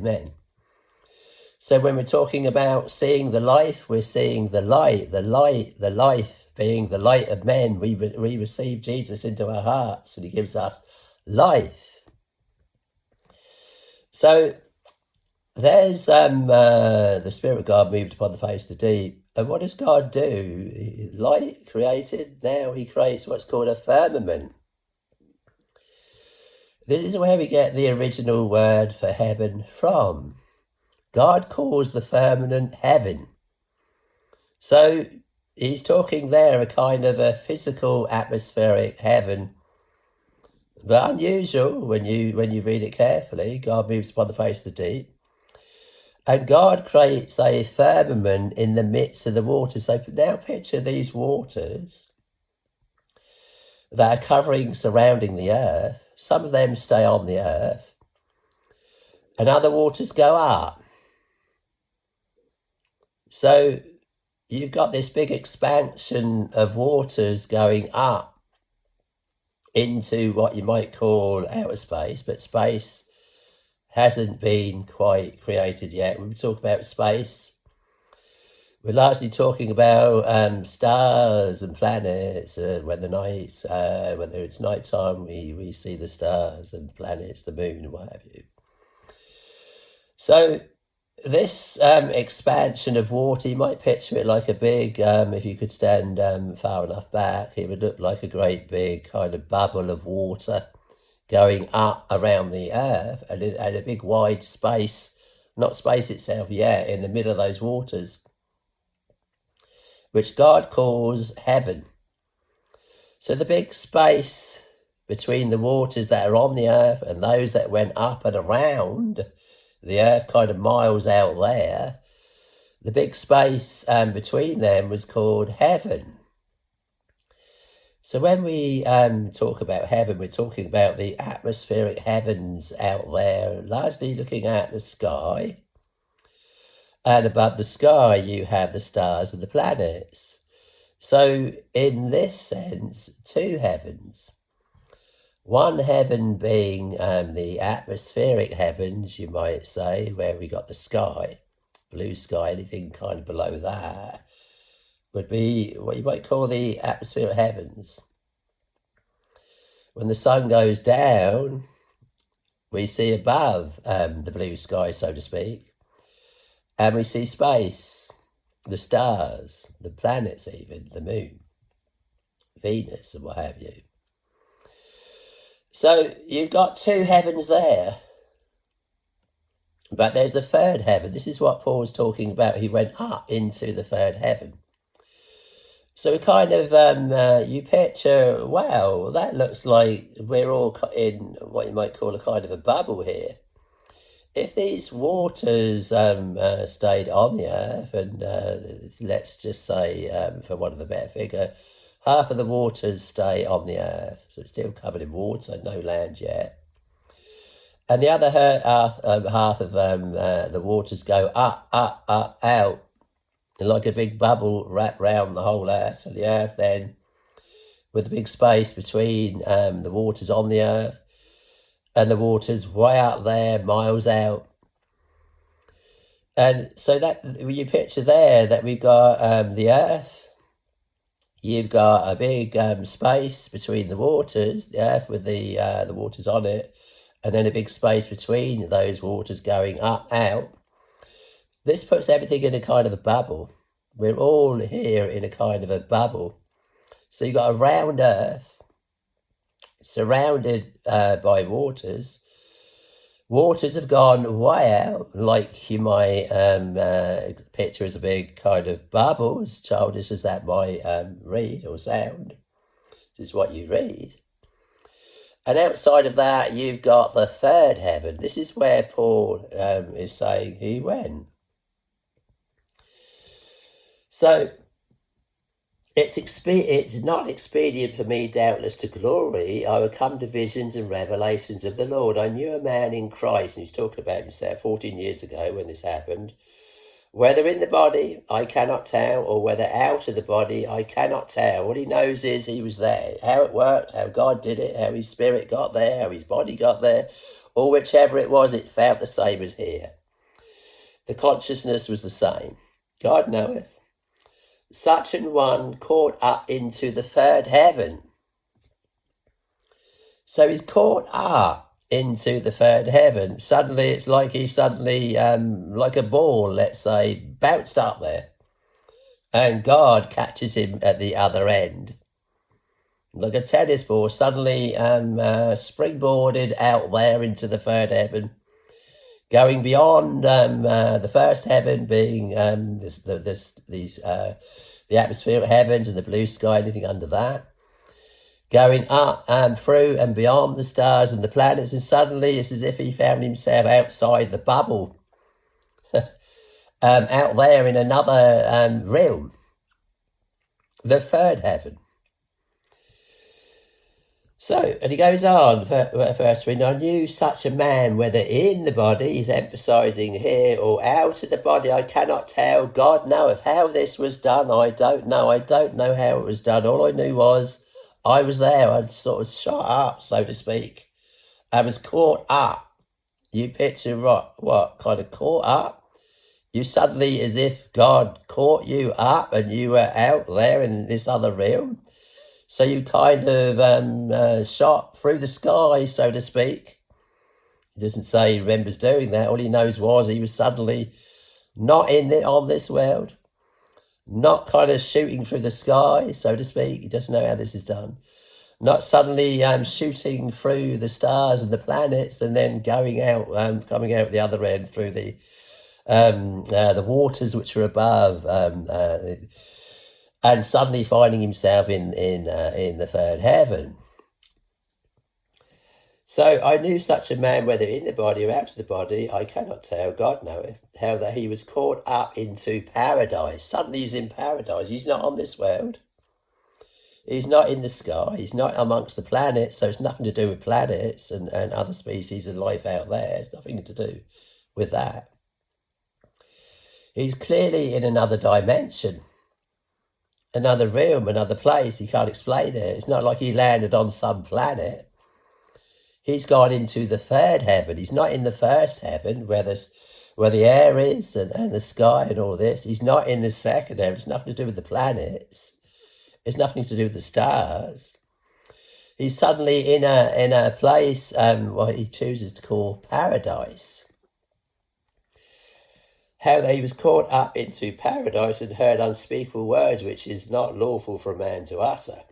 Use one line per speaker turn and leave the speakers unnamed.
men. So when we're talking about seeing the life, we're seeing the light, the life being the light of men. We receive Jesus into our hearts and he gives us life. So there's the Spirit of God moved upon the face of the deep. And what does God do? Light created, now he creates what's called a firmament. This is where we get the original word for heaven from. God calls the firmament heaven. So he's talking there a kind of a physical atmospheric heaven. But unusual when you read it carefully. God moves upon the face of the deep. And God creates a firmament in the midst of the waters. So now picture these waters that are surrounding the earth. Some of them stay on the earth. And other waters go up. So you've got this big expansion of waters going up into what you might call outer space, but space hasn't been quite created yet. When we talk about space, we're largely talking about stars and planets. When whether it's nighttime, we see the stars and planets, the moon, and what have you. So this expansion of water, you might picture it like a big, if you could stand far enough back, it would look like a great big kind of bubble of water going up around the earth and a big wide space, not space itself, in the middle of those waters, which God calls heaven. So the big space between the waters that are on the earth and those that went up and around the earth, kind of miles out there, the big space between them was called heaven. So when we talk about heaven, we're talking about the atmospheric heavens out there, largely looking at the sky. And above the sky, you have the stars and the planets. So in this sense, two heavens. One heaven being the atmospheric heavens, you might say, where we got the sky, blue sky, anything kind of below that, would be what you might call the atmospheric heavens. When the sun goes down, we see above the blue sky, so to speak, and we see space, the stars, the planets even, the moon, Venus and what have you. So you've got two heavens there. But there's a third heaven. This is what Paul's talking about. He went up into the third heaven. So kind of, you picture, wow, that looks like we're all in what you might call a kind of a bubble here. If these waters stayed on the earth, and let's just say, for want of a better figure, half of the waters stay on the earth, so it's still covered in water, no land yet. And the other half of the waters go up, out, like a big bubble wrapped round the whole earth. So the earth then, with the big space between the waters on the earth and the waters way out there, miles out. And so that you picture there that we've got the earth. You've got a big space between the waters, the earth with the waters on it, and then a big space between those waters going up, out. This puts everything in a kind of a bubble. We're all here in a kind of a bubble. So you've got a round earth, surrounded by waters. Waters have gone way out, like you might picture as a big kind of bubble, as childish as that might read or sound. This is what you read. And outside of that, you've got the third heaven. This is where Paul is saying he went. So it's not expedient for me, doubtless, to glory. I will come to visions and revelations of the Lord. I knew a man in Christ, and he's talking about himself 14 years ago when this happened. Whether in the body, I cannot tell, or whether out of the body, I cannot tell. What he knows is he was there. How it worked, how God did it, how his spirit got there, how his body got there. or whichever it was, it felt the same as here. The consciousness was the same. God knoweth. Such an one caught up into the third heaven. So he's caught up into the third heaven. Suddenly, it's like he's suddenly, like a ball, let's say, bounced up there. And God catches him at the other end. Like a tennis ball, suddenly springboarded out there into the third heaven. Going beyond the first heaven being the atmospheric heavens and the blue sky, anything under that. Going up through and beyond the stars and the planets, and suddenly it's as if he found himself outside the bubble, out there in another realm, the third heaven. So, and he goes on, verse 3, I knew such a man, whether in the body, he's emphasising here, or out of the body, I cannot tell. God knoweth how this was done. I don't know how it was done. All I knew was I was there. I sort of shot up, so to speak. I was caught up. You picture what kind of caught up? You suddenly, as if God caught you up and you were out there in this other realm. So you kind of shot through the sky, so to speak. He doesn't say he remembers doing that. All he knows was he was suddenly not on this world, not kind of shooting through the sky, so to speak. He doesn't know how this is done. Not suddenly shooting through the stars and the planets and then going out, coming out the other end through the waters which are above, and suddenly finding himself in the third heaven. So I knew such a man, whether in the body or out of the body, I cannot tell, God knoweth, how that he was caught up into paradise. Suddenly he's in paradise. He's not on this world. He's not in the sky. He's not amongst the planets, so it's nothing to do with planets and other species of life out there. It's nothing to do with that. He's clearly in another dimension. Another realm, another place. He can't explain it. It's not like he landed on some planet. He's gone into the third heaven. He's not in the first heaven where the air is and the sky and all this. He's not in the second heaven. It's nothing to do with the planets. It's nothing to do with the stars. He's suddenly in a place what he chooses to call paradise. How that he was caught up into paradise and heard unspeakable words which is not lawful for a man to utter.